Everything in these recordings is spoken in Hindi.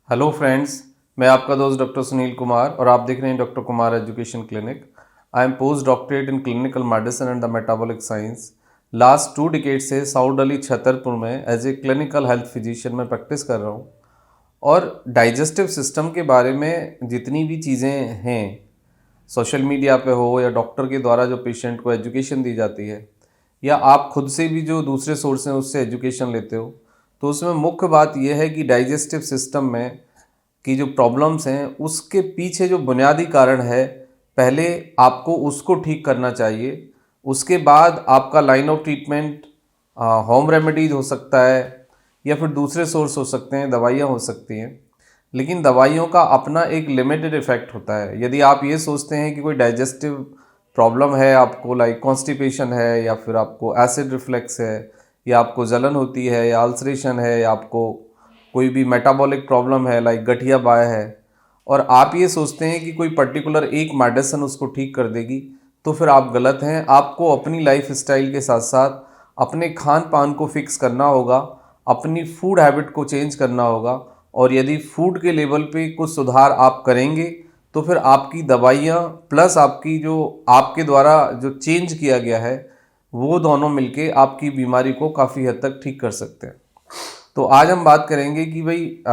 हेलो फ्रेंड्स, मैं आपका दोस्त डॉक्टर सुनील कुमार और आप देख रहे हैं doctor Kumar education clinic. I am post doctorate in clinical medicine and the metabolic science. Last 2 decade से साउथ दिल्ली छतरपुर में as a clinical health physician में प्रैक्टिस कर रहा हूँ। और डाइजेस्टिव सिस्टम के बारे में जितनी भी चीज़ें हैं, सोशल मीडिया पे हो या डॉक्टर के द्वारा जो पेशेंट को एजुकेशन दी जाती है, या आप खुद से भी जो दूसरे सोर्स हैं उससे एजुकेशन लेते हो, तो उसमें मुख्य बात यह है कि डाइजेस्टिव सिस्टम में की जो प्रॉब्लम्स हैं उसके पीछे जो बुनियादी कारण है, पहले आपको उसको ठीक करना चाहिए। उसके बाद आपका line of treatment home remedies हो सकता है या फिर दूसरे सोर्स हो सकते हैं, दवाइयाँ हो सकती हैं। लेकिन दवाइयों का अपना एक लिमिटेड इफ़ेक्ट होता है। यदि आप ये सोचते हैं कि कोई डाइजेस्टिव प्रॉब्लम है, आपको लाइक कॉन्स्टिपेशन है या फिर आपको एसिड रिफ्लेक्स है या आपको जलन होती है या अल्सरेशन है या आपको कोई भी मेटाबॉलिक प्रॉब्लम है लाइक गठिया बाय है, और आप ये सोचते हैं कि कोई पर्टिकुलर एक मेडिसिन उसको ठीक कर देगी, तो फिर आप गलत हैं। आपको अपनी लाइफ स्टाइल के साथ साथ अपने खान पान को फिक्स करना होगा, अपनी फूड हैबिट को चेंज करना होगा। और यदि फूड के लेवल पे कुछ सुधार आप करेंगे तो फिर आपकी दवाइयाँ प्लस आपकी जो आपके द्वारा जो चेंज किया गया है वो दोनों मिलके आपकी बीमारी को काफ़ी हद तक ठीक कर सकते हैं। तो आज हम बात करेंगे कि भाई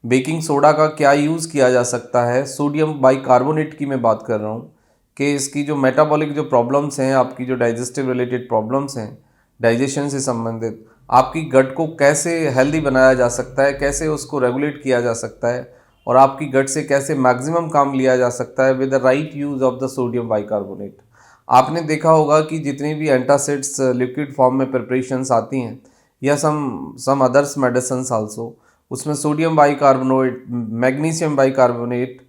बेकिंग सोडा का क्या यूज़ किया जा सकता है। सोडियम बाइकार्बोनेट की मैं बात कर रहा हूँ कि इसकी जो मेटाबॉलिक जो प्रॉब्लम्स हैं, आपकी जो डाइजेस्टिव रिलेटेड प्रॉब्लम्स हैं, डाइजेशन से संबंधित, आपकी गट को कैसे हेल्दी बनाया जा सकता है, कैसे उसको रेगुलेट किया जा सकता है और आपकी गट से कैसे मैक्सिमम काम लिया जा सकता है with the right use of the sodium bicarbonate. आपने देखा होगा कि जितनी भी एंटासिड्स लिक्विड फॉर्म में प्रिपरेशंस आती हैं या सम अदर्स मेडिसिन आल्सो, उसमें sodium bicarbonate, magnesium bicarbonate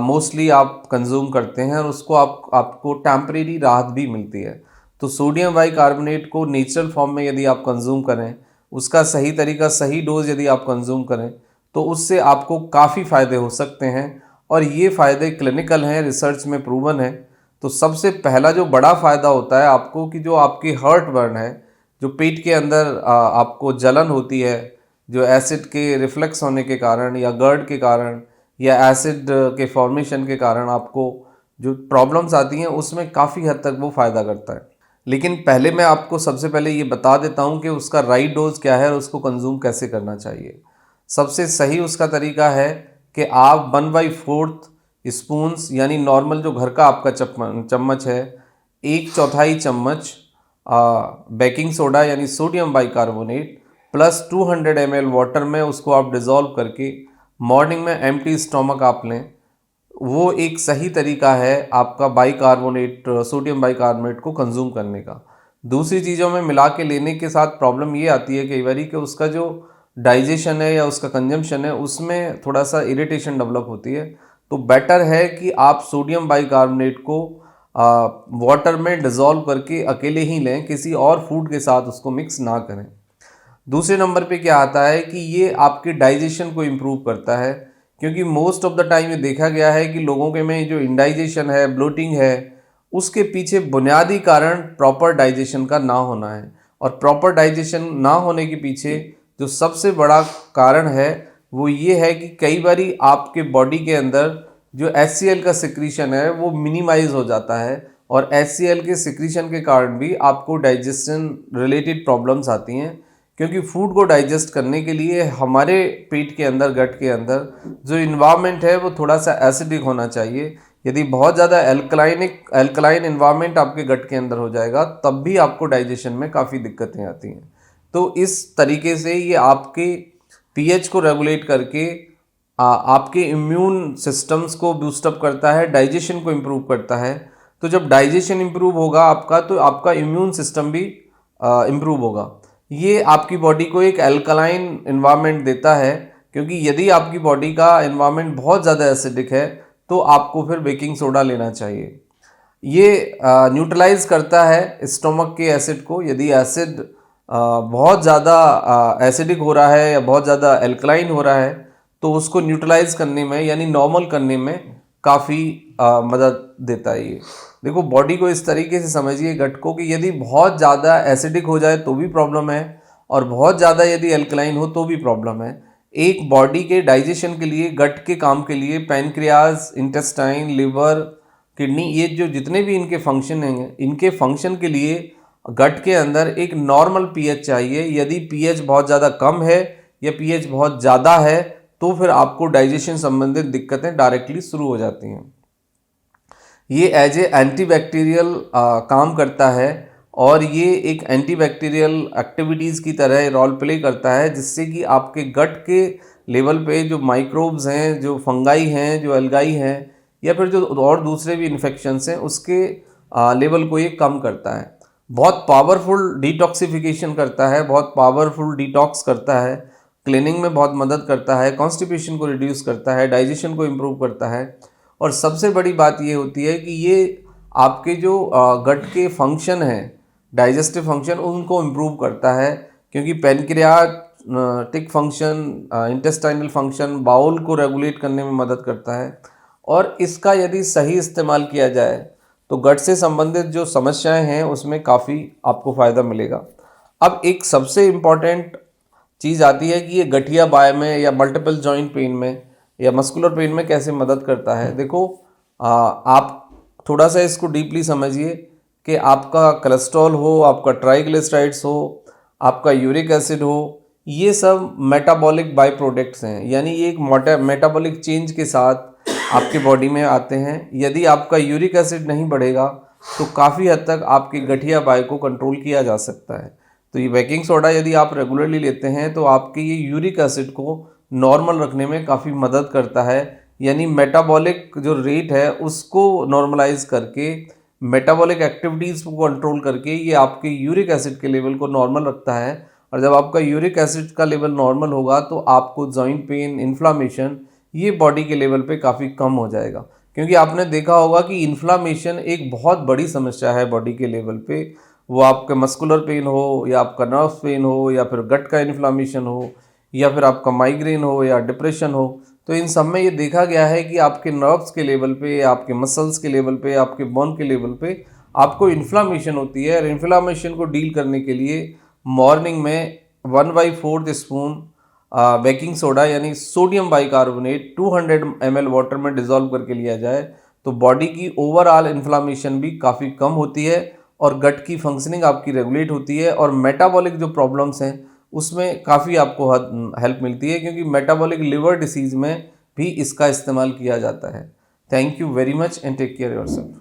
mostly आप कंज्यूम करते हैं और उसको आपको टेम्परेरी राहत भी मिलती है। तो सोडियम बाइकार्बोनेट को नेचुरल फॉर्म में यदि आप कंज्यूम करें, उसका सही तरीका, सही डोज यदि आप कंज्यूम करें, तो उससे आपको काफ़ी फ़ायदे हो सकते हैं। और ये फ़ायदे क्लिनिकल हैं, रिसर्च में प्रूवन है। तो सबसे पहला जो बड़ा फ़ायदा होता है आपको कि जो आपकी हार्ट बर्न है, जो पेट के अंदर आपको जलन होती है, जो एसिड के रिफ्लेक्स होने के कारण या गर्ड के कारण या एसिड के फॉर्मेशन के कारण आपको जो प्रॉब्लम्स आती हैं, उसमें काफ़ी हद तक वो फ़ायदा करता है। लेकिन पहले मैं आपको सबसे पहले ये बता देता हूँ कि उसका राइट डोज क्या है और उसको कंज्यूम कैसे करना चाहिए। सबसे सही उसका तरीका है कि आप 1/4 स्पून्स, यानी नॉर्मल जो घर का आपका चम्मच है, 1/4 चम्मच बेकिंग सोडा यानी sodium bicarbonate plus 200 ml water में उसको आप डिज़ोल्व करके मॉर्निंग में एम्प्टी स्टोमक आप लें। वो एक सही तरीका है आपका बाइकार्बोनेट, सोडियम बाइकार्बोनेट को कंज्यूम करने का। दूसरी चीज़ों में मिला के लेने के साथ प्रॉब्लम ये आती है कई बारी कि उसका जो डाइजेशन है या उसका कंजम्पशन है उसमें थोड़ा सा इरिटेशन डेवलप होती है। तो बेटर है कि आप सोडियम बाइकार्बोनेट को वाटर में डिज़ोल्व करके अकेले ही लें, किसी और फूड के साथ उसको मिक्स ना करें। दूसरे नंबर पे क्या आता है कि ये आपके डाइजेशन को इम्प्रूव करता है, क्योंकि मोस्ट ऑफ द टाइम ये देखा गया है कि लोगों के में जो इंडाइजेशन है, ब्लोटिंग है, उसके पीछे बुनियादी कारण प्रॉपर डाइजेशन का ना होना है। और प्रॉपर डाइजेशन ना होने के पीछे जो सबसे बड़ा कारण है वो ये है कि कई बारी आपके बॉडी के अंदर जो HCl का सिक्रीशन है वो मिनिमाइज हो जाता है, और HCl के सिक्रीशन के कारण भी आपको डाइजेशन रिलेटेड प्रॉब्लम्स आती हैं। क्योंकि फूड को डाइजेस्ट करने के लिए हमारे पेट के अंदर, गट के अंदर जो इन्वायरमेंट है वो थोड़ा सा एसिडिक होना चाहिए। यदि बहुत ज़्यादा एल्कलाइन इन्वायरमेंट आपके गट के अंदर हो जाएगा तब भी आपको डाइजेशन में काफ़ी दिक्कतें आती हैं। तो इस तरीके से ये आपके pH को रेगुलेट करके आपके इम्यून सिस्टम्स को बूस्टअप करता है, डाइजेशन को इम्प्रूव करता है। तो जब डाइजेशन इम्प्रूव होगा आपका, तो आपका इम्यून सिस्टम भी इम्प्रूव होगा। ये आपकी बॉडी को एक अल्कलाइन इन्वायरमेंट देता है, क्योंकि यदि आपकी बॉडी का इन्वायरमेंट बहुत ज़्यादा एसिडिक है तो आपको फिर बेकिंग सोडा लेना चाहिए। ये न्यूट्रलाइज करता है स्टोमक के एसिड को। यदि एसिड बहुत ज़्यादा एसिडिक हो रहा है या बहुत ज़्यादा एल्कलाइन हो रहा है तो उसको न्यूट्रलाइज करने में यानी नॉर्मल करने में काफ़ी मदद देता है ये। देखो, बॉडी को इस तरीके से समझिए, गट को, कि यदि बहुत ज़्यादा एसिडिक हो जाए तो भी प्रॉब्लम है और बहुत ज़्यादा यदि एल्कलाइन हो तो भी प्रॉब्लम है। एक बॉडी के डाइजेशन के लिए, गट के काम के लिए पैनक्रियाज, इंटेस्टाइन, लिवर, किडनी, ये जो जितने भी इनके फंक्शन हैं, इनके फंक्शन के लिए गट के अंदर एक नॉर्मल पीएच चाहिए। यदि पीएच बहुत ज़्यादा कम है या पीएच बहुत ज़्यादा है तो फिर आपको डाइजेशन संबंधित दिक्कतें डायरेक्टली शुरू हो जाती हैं। ये एज ए एंटीबैक्टीरियल काम करता है और ये एक एंटीबैक्टीरियल एक्टिविटीज़ की तरह रोल प्ले करता है, जिससे कि आपके गट के लेवल पे जो माइक्रोब्स हैं, जो फंगाई हैं, जो एल्गाई हैं, या फिर जो और दूसरे भी इन्फेक्शंस हैं, उसके लेवल को ये कम करता है। बहुत पावरफुल डिटॉक्सिफिकेशन करता है, बहुत पावरफुल डिटॉक्स करता है, क्लीनिंग में बहुत मदद करता है, कॉन्स्टिपेशन को रिड्यूस करता है, डाइजेशन को इम्प्रूव करता है। और सबसे बड़ी बात ये होती है कि ये आपके जो गट के फंक्शन हैं, डाइजेस्टिव फंक्शन, उनको इम्प्रूव करता है, क्योंकि pancreatic function, intestinal function, bowel को रेगुलेट करने में मदद करता है। और इसका यदि सही इस्तेमाल किया जाए तो गट से संबंधित जो समस्याएं हैं उसमें काफ़ी आपको फ़ायदा मिलेगा। अब एक सबसे इम्पॉर्टेंट चीज़ आती है कि ये गठिया बाय में या मल्टीपल जॉइंट पेन में या मस्कुलर पेन में कैसे मदद करता है। देखो, आप थोड़ा सा इसको डीपली समझिए कि आपका कोलेस्ट्रॉल हो, आपका ट्राइग्लिसराइड्स हो, आपका यूरिक एसिड हो, ये सब मेटाबॉलिक बाय प्रोडक्ट्स हैं, यानी ये एक मेटाबॉलिक चेंज के साथ आपके बॉडी में आते हैं। यदि आपका यूरिक एसिड नहीं बढ़ेगा तो काफ़ी हद तक आपके गठिया बाय को कंट्रोल किया जा सकता है। तो ये बेकिंग सोडा यदि आप रेगुलरली लेते हैं तो आपके ये यूरिक एसिड को नॉर्मल रखने में काफ़ी मदद करता है, यानी मेटाबॉलिक जो रेट है उसको नॉर्मलाइज करके, मेटाबॉलिक एक्टिविटीज़ को कंट्रोल करके ये आपके यूरिक एसिड के लेवल को नॉर्मल रखता है। और जब आपका यूरिक एसिड का लेवल नॉर्मल होगा तो आपको जॉइंट पेन, इन्फ्लामेशन, ये बॉडी के लेवल पे काफ़ी कम हो जाएगा। क्योंकि आपने देखा होगा कि इन्फ्लामेशन एक बहुत बड़ी समस्या है बॉडी के लेवल पे, वो आपका मस्कुलर पेन हो या आपका नर्व पेन हो या फिर गट का इन्फ्लामेशन हो या फिर आपका माइग्रेन हो या डिप्रेशन हो, तो इन सब में ये देखा गया है कि आपके नर्व्स के लेवल पे, आपके मसल्स के लेवल पे, आपके बोन के लेवल पे आपको इन्फ्लामेशन होती है। और इन्फ्लामेशन को डील करने के लिए मॉर्निंग में 1/4 स्पून बेकिंग सोडा यानी सोडियम बाइकार्बोनेट 200 ml वाटर में डिज़ोल्व करके लिया जाए तो बॉडी की ओवरऑल इन्फ्लामेशन भी काफ़ी कम होती है और गट की फंक्शनिंग आपकी रेगुलेट होती है और मेटाबॉलिक जो प्रॉब्लम्स हैं उसमें काफ़ी आपको हेल्प मिलती है, क्योंकि मेटाबॉलिक लिवर डिसीज़ में भी इसका इस्तेमाल किया जाता है। Thank you very much and take care yourself.